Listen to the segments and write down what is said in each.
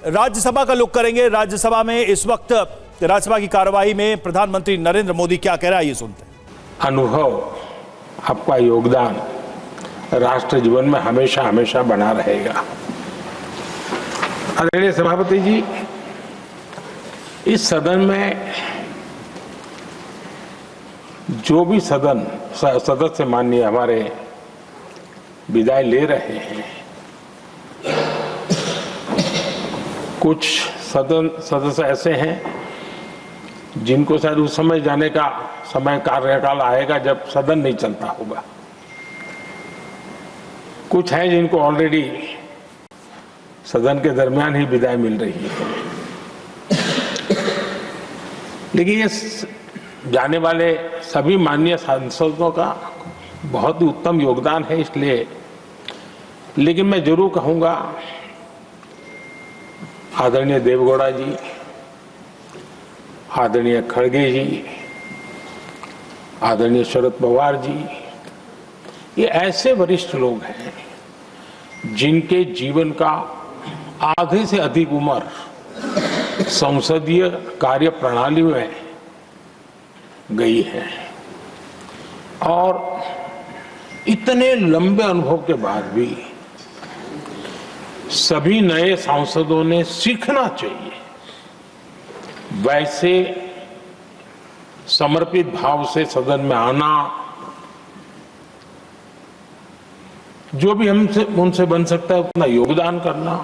राज्यसभा का रुख करेंगे। राज्यसभा में इस वक्त राज्यसभा की कार्यवाही में प्रधानमंत्री नरेंद्र मोदी क्या कह रहा है, ये सुनते हैं। अनुभव, आपका योगदान राष्ट्र जीवन में हमेशा हमेशा बना रहेगा। आदरणीय सभापति जी, इस सदन में जो भी सदस्य माननीय हमारे विदाई ले रहे हैं, कुछ सदस्य ऐसे हैं जिनको शायद उस समय जाने का समय कार्यकाल आएगा जब सदन नहीं चलता होगा। कुछ हैं जिनको ऑलरेडी सदन के दरमियान ही विदाई मिल रही है। लेकिन ये जाने वाले सभी माननीय सांसदों का बहुत ही उत्तम योगदान है, इसलिए लेकिन मैं जरूर कहूंगा, आदरणीय देवगौड़ा जी, आदरणीय खड़गे जी, आदरणीय शरद पवार जी, ये ऐसे वरिष्ठ लोग हैं जिनके जीवन का आधे से अधिक उम्र संसदीय कार्य प्रणाली में गई है और इतने लंबे अनुभव के बाद भी सभी नए सांसदों ने सीखना चाहिए वैसे समर्पित भाव से सदन में आना, जो भी हमसे उनसे बन सकता है उतना योगदान करना,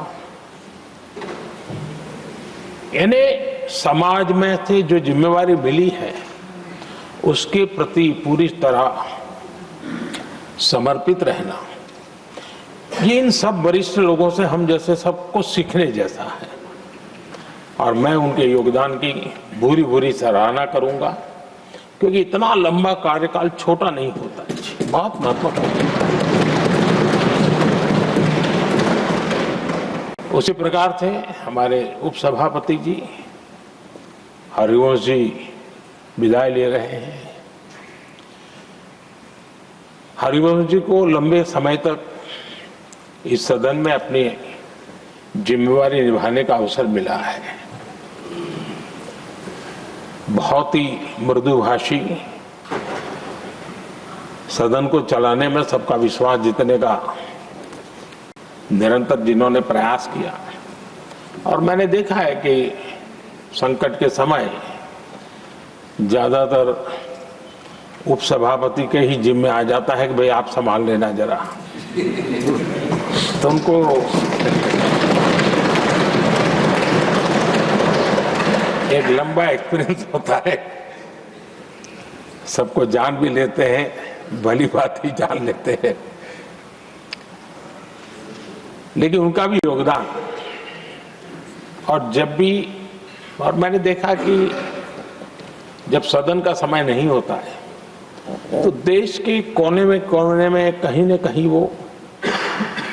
यानी समाज में से जो जिम्मेवारी मिली है उसके प्रति पूरी तरह समर्पित रहना, ये इन सब वरिष्ठ लोगों से हम जैसे सबको सीखने जैसा है और मैं उनके योगदान की भूरी भूरी सराहना करूंगा, क्योंकि इतना लंबा कार्यकाल छोटा नहीं होता है, बहुत महत्वपूर्ण है। उसी प्रकार से हमारे उपसभापति जी हरिवंश जी विदाई ले रहे हैं। हरिवंश जी को लंबे समय तक इस सदन में अपनी जिम्मेवारी निभाने का अवसर मिला है। बहुत ही मृदुभाषी, सदन को चलाने में सबका विश्वास जीतने का निरंतर जिन्होंने प्रयास किया, और मैंने देखा है कि संकट के समय ज्यादातर उपसभापति के ही जिम्मे आ जाता है कि भाई आप संभाल लेना जरा, तो उनको एक लंबा एक्सपीरियंस होता है, सबको जान भी लेते हैं, भली बात ही जान लेते हैं, लेकिन उनका भी योगदान। और जब भी, और मैंने देखा कि जब सदन का समय नहीं होता है तो देश के कोने में कहीं न कहीं वो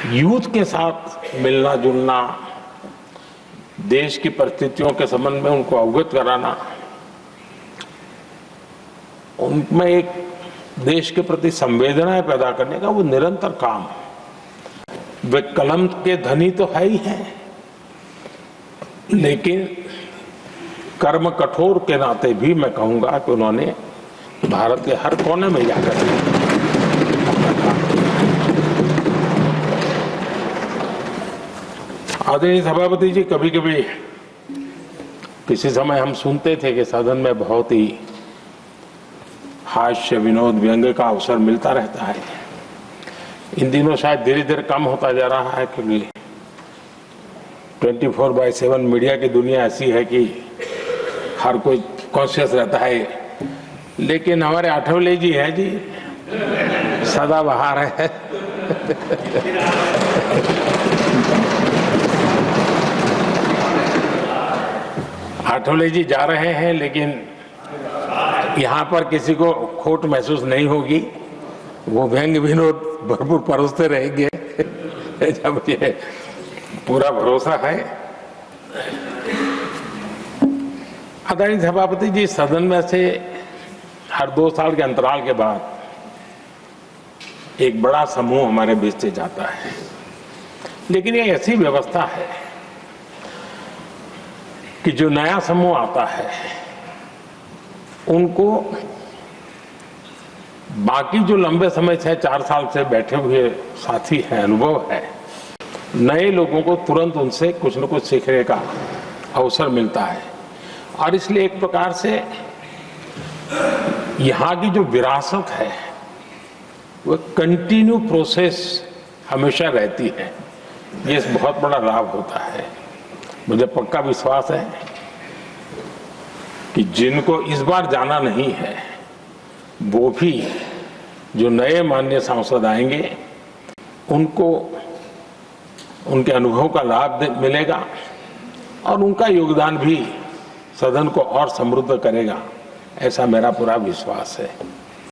यूथ के साथ मिलना जुलना, देश की परिस्थितियों के संबंध में उनको अवगत कराना, उनमें एक देश के प्रति संवेदनाएं पैदा करने का वो निरंतर काम। वे कलम के धनी तो है ही हैं, लेकिन कर्म कठोर के नाते भी मैं कहूंगा कि उन्होंने भारत के हर कोने में जाकर अपना काम किया। आदरणीय सभापति जी, कभी कभी किसी समय हम सुनते थे कि सदन में बहुत ही हास्य विनोद व्यंग्य का अवसर मिलता रहता है। इन दिनों शायद धीरे धीरे कम होता जा रहा है, क्योंकि 24/7 मीडिया की दुनिया ऐसी है कि हर कोई कॉन्शियस रहता है। लेकिन हमारे आठवले जी हैं जी, सदाबहार है। आठवले जी जा रहे हैं, लेकिन यहाँ पर किसी को खोट महसूस नहीं होगी, वो व्यंग्य विनोद भरपूर परोसते रहेंगे, जब ये पूरा भरोसा है। आदरणीय सभापति जी, सदन में से हर 2 साल के अंतराल के बाद एक बड़ा समूह हमारे बीच से जाता है, लेकिन ये ऐसी व्यवस्था है कि जो नया समूह आता है उनको बाकी जो लंबे समय से 4 साल से बैठे हुए साथी हैं, अनुभव है, नए लोगों को तुरंत उनसे कुछ न कुछ सीखने का अवसर मिलता है। और इसलिए एक प्रकार से यहाँ की जो विरासत है वो कंटिन्यू प्रोसेस हमेशा रहती है। ये बहुत बड़ा लाभ होता है। मुझे पक्का विश्वास है कि जिनको इस बार जाना नहीं है वो भी जो नए माननीय सांसद आएंगे उनको उनके अनुभव का लाभ मिलेगा और उनका योगदान भी सदन को और समृद्ध करेगा, ऐसा मेरा पूरा विश्वास है।